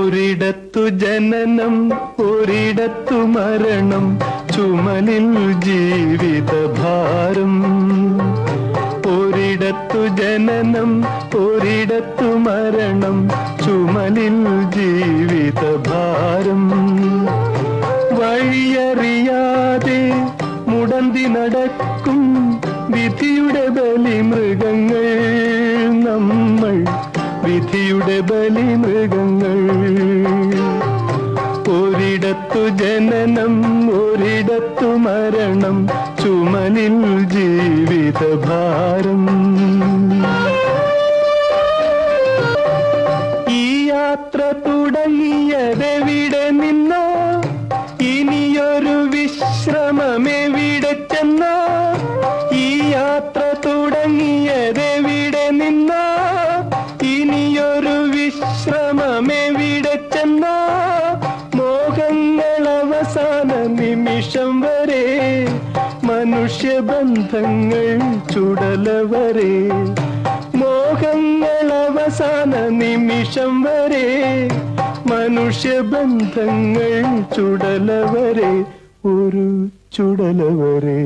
ഒരിടത്തു ജനനം ഒരിടത്തു മരണം, ചുമലിൽ ജീവിതഭാരം. ഒരിടത്തു ജനനം ഒരിടത്തു മരണം, ചുമലിൽ ജീവിതഭാരം. വഴിയറിയാതെ മുടന്തി നടക്കും വിധിയുടെ ബലിമൃഗങ്ങൾ നമ്മൾ, വിധിയുടെ ബലിമൃഗങ്ങൾ. ഒരിടത്തു ജനനം ഒരിടത്തു മരണം, ചുമലിൽ ജീവിതഭാരം. ഈ യാത്ര തുടങ്ങിയതെവിടെ നിന്നോ, ഇനിയൊരു വിശ്രമമെവിടെ ചെന്നോ. ഈ യാത്ര തുടങ്ങിയതെവിടെ നിന്നോ, ഇനിയൊരു വിശ്രമമെവിടെ ചെന്നോ. മോഹങ്ങൾ അവസാന നിമിഷം വരെ, മനുഷ്യബന്ധങ്ങൾ ചുടലവരെ. മോഹങ്ങൾ അവസാന നിമിഷം വരെ, മനുഷ്യബന്ധങ്ങൾ ചുടലവരെ, ഒരു ചുടലവരെ.